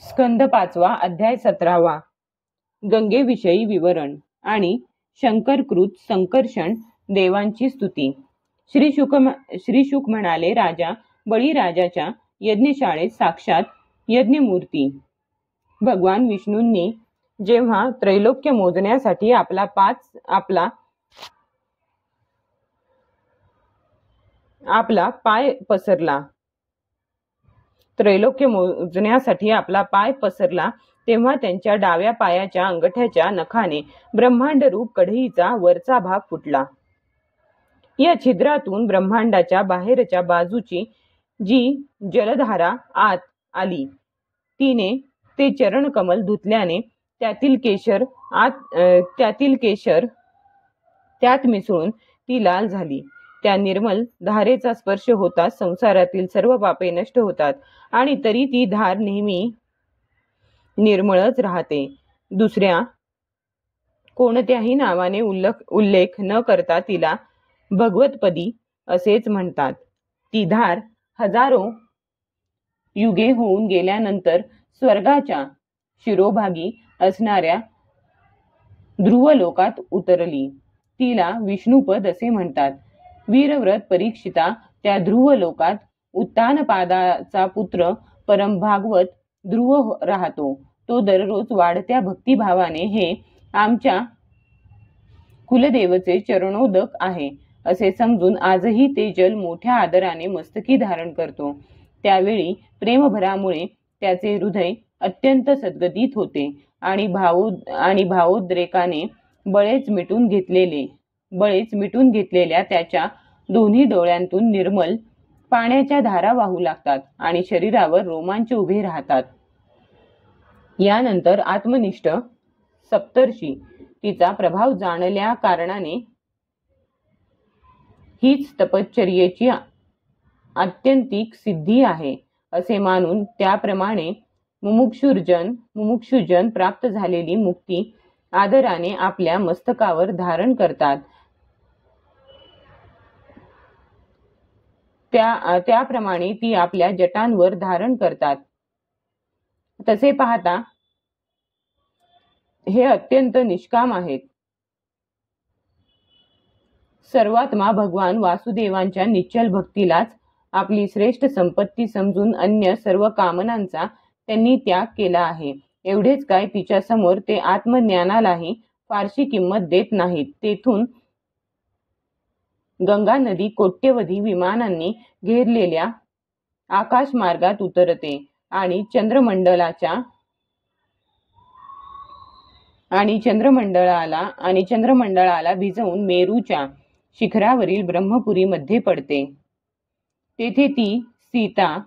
स्कंद 5 अध्याय 17 गंगेविषयी विवरण आणि शंकरकृत संकर्षण देवांची स्तुती। श्री शुक म्हणाले, राजा बळीराजाच्या यज्ञशाळेत साक्षात यज्ञमूर्ती भगवान विष्णूंनी जेव्हा त्रैलोक्य मोजण्यासाठी आपला पाय पसरला तेव्हा त्यांच्या डाव्या पायाच्या अंगठ्याच्या नखाने ब्रह्मांड रूप कढईचा वरचा भाग फुटला। या छिद्रातून ब्रह्मांडाच्या बाहेरच्या बाजूची जी जलधारा आत आली तिने ते चरण कमल धुतल्याने त्यातील केशर त्यात मिसळून ती लाल झाली। त्या निर्मल धारेचा स्पर्श होताच संसारातील सर्व पापे नष्ट होतात आणि तरी ती धार नेहमी निर्मळच राहते। दुसऱ्या कोणत्याही नावाने उल्लेख न करता तिला भगवतपदी असेच म्हणतात। ती धार हजारो युगे होऊन गेल्यानंतर स्वर्गाच्या शिरोभागी असणाऱ्या ध्रुवलोकात उतरली। तिला विष्णुपद असे म्हणतात। वीरव्रत परीक्षिता त्या ध्रुवलोकात उत्तानपादाचा पुत्र परमभागवत ध्रुव राहतो। तो दररोज वाढत्या भक्तिभावाने हे आमच्या कुलदेवचे चरणोदक आहे असे समजून आजही ते जल मोठ्या आदराने मस्तकी धारण करतो। त्यावेळी प्रेमभरामुळे त्याचे हृदय अत्यंत सद्गदित होते आणि भावोद्रेकाने बळेच मिटून घेतलेल्या त्याच्या दोन्ही डोळ्यांतून निर्मल पाण्याच्या धारा वाहू लागतात आणि शरीरावर रोमांच उभे राहतात। यानंतर आत्मनिष्ठ सप्तर्षी तिचा प्रभाव जाणल्या कारणाने हीच तपश्चर्येची आत्यंतिक सिद्धी आहे असे मानून त्याप्रमाणे मुमुक्षुजन प्राप्त झालेली मुक्ती आदराने आपल्या मस्तकावर धारण करतात। त्याप्रमाणे ती आपल्या जटांवर धारण करतात। तसे पाहता हे अत्यंत निष्काम आहेत। सर्वात्मा भगवान वासुदेवांच्या निश्चल भक्तीलाच आपली श्रेष्ठ संपत्ती समजून अन्य सर्व कामनांचा त्यांनी त्याग केला आहे। एवढेच काय, तिच्या समोर ते आत्मज्ञानालाही फारशी किंमत देत नाहीत। तेथून गंगा नदी कोट्यवधी विमानांनी घेरलेल्या आकाश मार्गात उतरते आणि चंद्रमंडळाला भिजवून मेरूच्या शिखरावरील ब्रह्मपुरीमध्ये पडते। तेथे ती सीता,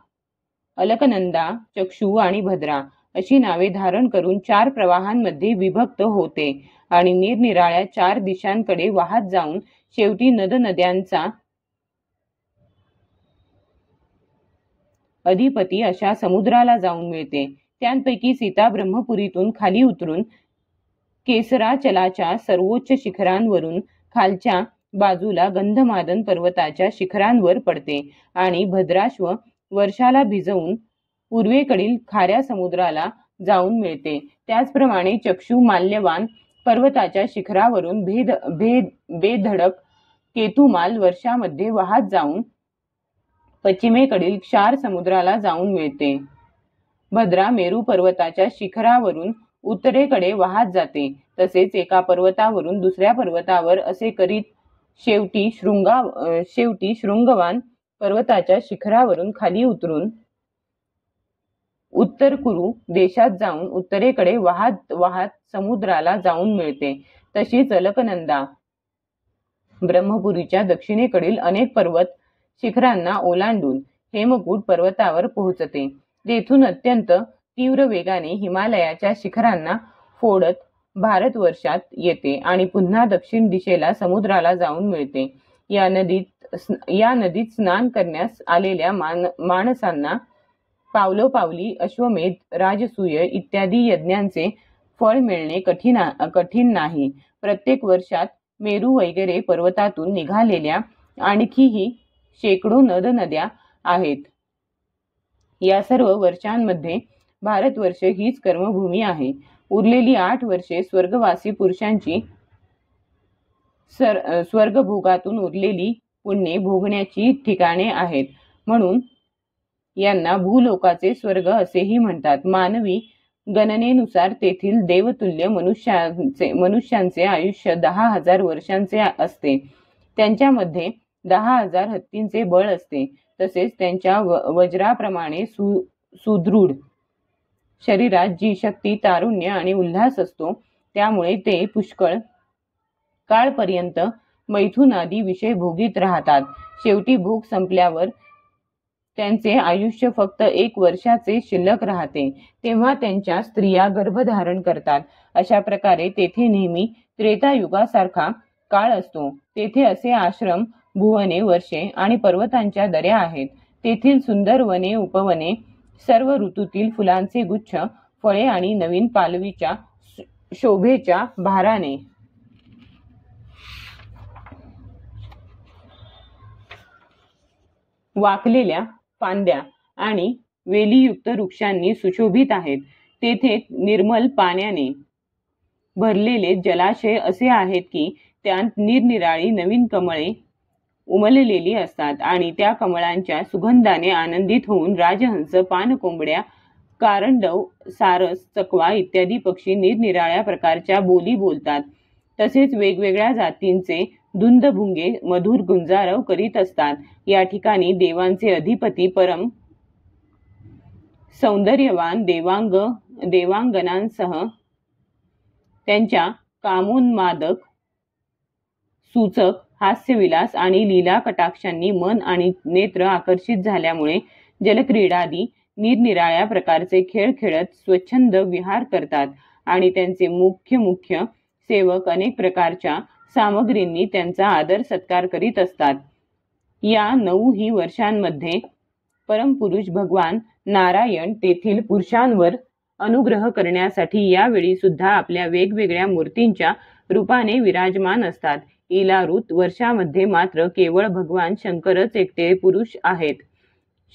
अलकनंदा, चक्षु आणि भद्रा अशी नावे धारण करून 4 प्रवाहांमध्ये विभक्त होते आणि निरनिराळ्या 4 दिशांकडे वाहत जाऊन शेवटी नद्यांचा अधिपती अशा समुद्राला जाऊन मिळते। त्यांपैकी सीता ब्रह्मपुरीतून खाली उतरून केसराचलाच्या सर्वोच्च शिखरांवरून खालच्या बाजूला गंधमादन पर्वताच्या शिखरांवर पडते आणि भद्राश्व वर्षाला भिजवून पूर्वेकडील खाऱ्या समुद्राला जाऊन मिळते। त्याचप्रमाणे चक्षु माल्यवान पर्वताच्या शिखरावरून बेधडक केतुमाल वर्षामध्ये वाहत जाऊन पश्चिमेकडील क्षार समुद्राला जाऊन मिळते। भद्रा मेरू पर्वताच्या शिखरावरून उत्तरेकडे वाहत जाते। तसेच एका पर्वतावरून दुसऱ्या पर्वतावर असे करीत शेवटी शृंगवान पर्वताच्या शिखरावरून खाली उतरून उत्तर कुरु देशात जाऊन उत्तरेकडे वाहत समुद्राला जाऊन मिळते। तशीच अलकनंदा ब्रह्मपुरीच्या दक्षिणेकडील अनेक पर्वत शिखरांना ओलांडून हेमकूट पर्वतावर पोहोचते। तेथून अत्यंत तीव्र वेगाने हिमालयाच्या शिखरांना फोडत भारतवर्षात येते आणि पुन्हा दक्षिण दिशेला समुद्राला जाऊन मिळते। या नदीत स्नान करण्यास आलेल्या माणसांना पावलोपावली अश्वमेध, राजसूय इत्यादी यज्ञांचे फळ मिळणे कठीण नाही। प्रत्येक वर्षात मेरू वगैरे पर्वतातून निघालेल्या आणखीही शेकडो नद्या आहेत। या सर्व वर्षांमध्ये भारतवर्ष हीच कर्मभूमी आहे. उरलेली 8 वर्षे स्वर्गवासी पुरुषांची स्वर्गभोगातून उरलेली पुण्ये भोगण्याची ठिकाणे आहेत. म्हणून यांना भूलोकाचे स्वर्ग असेही म्हणतात. मानवी गणनेनुसार तेथील देवतुल्य मनुष्यांचे आयुष्य 10,000 वर्षांचे असते. त्यांच्यामध्ये 10,000 हत्तींचे बळ असते. तसेच त्यांच्या वज्राप्रमाणे सुदृढ शरीरात जी शक्ती, तारुण्य आणि उल्हास असतो, त्यामुळे ते पुष्कळ काळपर्यंत मैथुनादी विषय भोगीत राहतात. शेवटी भोग संपल्यावर त्यांचे आयुष्य फक्त 1 वर्षाचे शिल्लक राहते. तेव्हा त्यांच्या स्त्रिया गर्भधारण करतात. अशा प्रकारे तेथे नेहमी त्रेतायुगासारखा काळ असतो. तेथे असे आश्रम, भुवने, वर्षे आणि पर्वतांच्या दऱ्या आहेत. तेथील सुंदर वने, उपवने, सर्व ऋतूतील फुलांचे गुच्छ, फळे आणि नवीन पालवीच्या शोभेच्या भाराने वाकलेल्या फांद्या आणि वेलीयुक्त वृक्षांनी सुशोभित आहेत. तेथे निर्मल पाण्याने भरलेले जलाशय असे आहेत की त्यात निरनिराळी नवीन कमळे उमललेली असतात आणि त्या कमळांच्या सुगंधाने आनंदित होऊन राजहंस, पानकोंबड्या, कारंडव, सारस, चकवा इत्यादी पक्षी निरनिराळ्या प्रकारच्या बोली बोलतात. तसेच वेगवेगळ्या जातींचे धुंदभुंगे मधुर गुंजारव करीत असतात. या ठिकाणी देवांचे अधिपती परम सौंदर्यवान देवांगनांसह त्यांच्या कामोन्मादक, सूचक हास्यविलास आणि लीला कटाक्षांनी मन आणि नेत्र आकर्षित झाल्यामुळे जलक्रीडादी निरनिराळ्या प्रकारचे खेळ खेळत स्वच्छंद विहार करतात आणि त्यांचे मुख्य सेवक अनेक प्रकारच्या सामग्रींनी त्यांचा आदर सत्कार करीत असतात. या 9 वर्षांमध्ये परमपुरुष भगवान नारायण तेथील पुरुषांवर अनुग्रह करण्यासाठी यावेळी सुद्धा आपल्या वेगवेगळ्या मूर्तींच्या रूपाने विराजमान असतात. इलारुत वर्षामध्ये मात्र केवळ भगवान शंकरच एकटे पुरुष आहेत.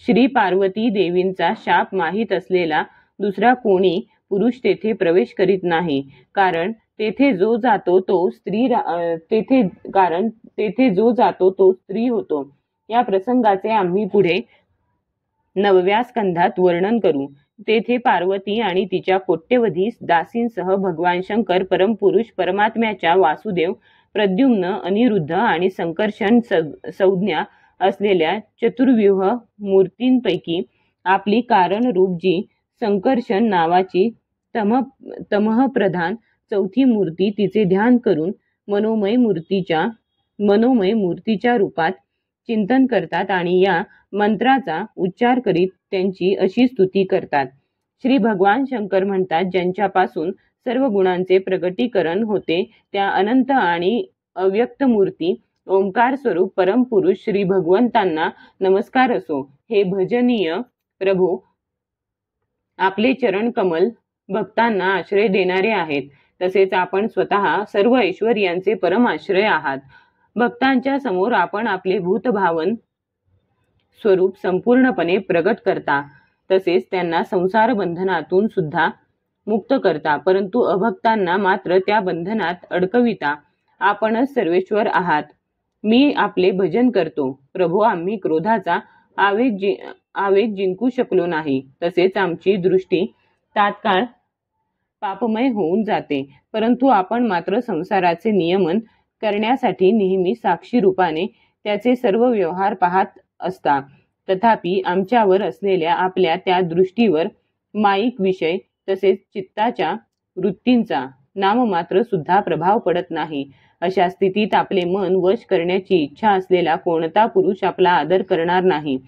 श्री पार्वती देवींचा शाप माहीत असलेला दुसरा कोणी पुरुष तेथे प्रवेश करीत नाही. कारण तेथे जो जातो तो स्त्री होतो. या प्रसंगाचे आम्ही पुढे 9व्या स्कंधात वर्णन करू. तेथे पार्वती आणि तिच्या कोट्यवधी दासींसह भगवान शंकर परमपुरुष परमात्म्याच्या वासुदेव, प्रद्युम्न, अनिरुद्ध आणि संकर्षण संज्ञा असलेल्या चतुर्व्यूह मूर्तींपैकी आपली कारणरूप जी संकर्षण नावाची तमःप्रधान चौथी मूर्ती तिचे ध्यान करून मनोमय मूर्तीच्या रूपात चिंतन करतात आणि या मंत्राचा उच्चार करीत त्यांची अशी स्तुती करतात. श्री भगवान शंकर म्हणतात, ज्यांच्यापासून सर्व गुणांचे प्रगटीकरण होते त्या अनंत आणि अव्यक्त मूर्ती ओंकार स्वरूप परमपुरुष श्री भगवंतांना नमस्कार असो. हे भजनीय प्रभू, आपले चरण कमल भक्तांना आश्रय देणारे आहेत. तसेच आपण स्वतः सर्व ऐश्वर्यांचे परम आश्रय आहात. भक्तांच्या समोर आपण आपले भूतभावन स्वरूप संपूर्णपणे प्रगट करता. तसेच त्यांना संसार बंधनातून सुद्धा मुक्त करता, परंतु अभक्तांना मात्र त्या बंधनात अडकविता. आपणच सर्वेश्वर आहात. मी आपले भजन करतो प्रभू. आम्ही क्रोधाचा आवेग जिंकू शकलो नाही. तसेच आमची दृष्टी तात्काळ पापमय होऊन जाते, परंतु आपण मात्र संसाराचे नियमन करण्यासाठी नेहमी साक्षी रूपाने त्याचे सर्व व्यवहार पाहत असता. तथापि आमच्यावर असलेल्या आपल्या त्या दृष्टीवर माईक विषय तसेच चित्ताच्या वृत्तींचा नाममात्र सुद्धा प्रभाव पडत नाही. अशा स्थितीत आपले मन वश करण्याची इच्छा असलेला कोणता पुरुष आपला आदर करणार नाही.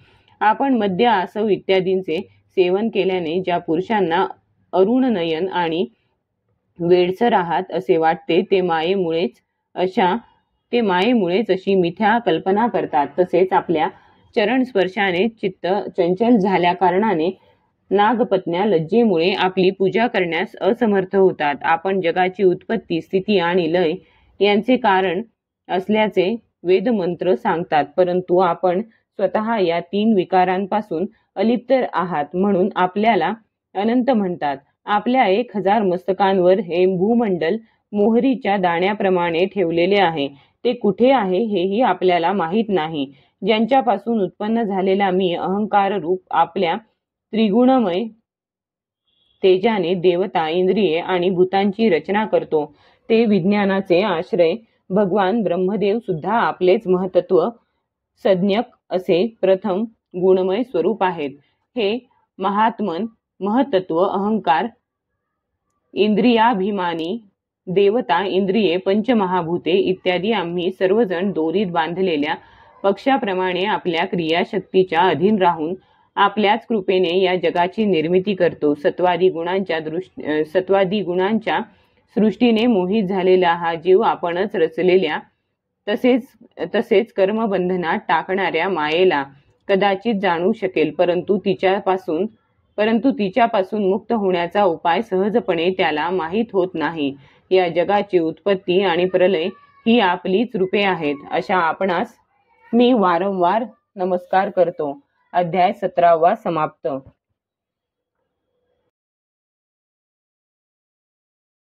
आपण मद्य, आसव इत्यादींचे सेवन केल्याने ज्या पुरुषांना अरुण नयन आणि वेडसर आहात असे वाटते, ते मायेमुळेच अशी मिथ्या कल्पना करतात. तसेच आपल्या चरण स्पर्शाने चित्त चंचल झाल्या कारणाने नागपत्न्या लज्जेमुळे आपली पूजा करण्यास असमर्थ होतात. आपण जगाची उत्पत्ती, स्थिती आणि लय यांचे कारण असल्याचे वेदमंत्र सांगतात, परंतु आपण स्वतः या 3 विकारांपासून अलिप्त आहात. म्हणून आपल्याला अनंत म्हणतात. आपल्या 1000 मस्तकांवर हे भूमंडल मोहरीच्या दाण्याप्रमाणे ठेवलेले आहे. ते कुठे आहे हेही आपल्याला माहीत नाही. ज्यांच्यापासून उत्पन्न झालेला मी अहंकार रूप आपल्या त्रिगुणमय तेजाने देवता, इंद्रिये आणि भूतांची रचना करतो, ते विज्ञानाचे आश्रय भगवान ब्रह्मदेव सुद्धा आपलेच महत्त्व संज्ञक असे प्रथम गुणमय स्वरूप आहेत. हे महात्मन, महत्त्व, अहंकार, इंद्रियाभिमानी देवता, इंद्रिये, पंचमहाभूते इत्यादी आम्ही सर्वजण दोरीत बांधलेल्या पक्षाप्रमाणे आपल्या क्रियाशक्तीच्या अधीन राहून आपल्याच कृपेने या जगाची निर्मिती करतो. सत्वादी गुणांच्या सृष्टीने मोहित झालेला हा जीव आपणच रचलेल्या तसेच कर्मबंधनात टाकणाऱ्या मायेला कदाचित जाणू शकेल, परंतु तिच्यापासून मुक्त होण्याचा उपाय सहजपणे त्याला माहीत होत नाही. या जगाची उत्पत्ती आणि प्रलय ही आपलीच रूपे आहेत, अशा आपणास मी वारंवार नमस्कार करतो. अध्याय 17 समाप्त.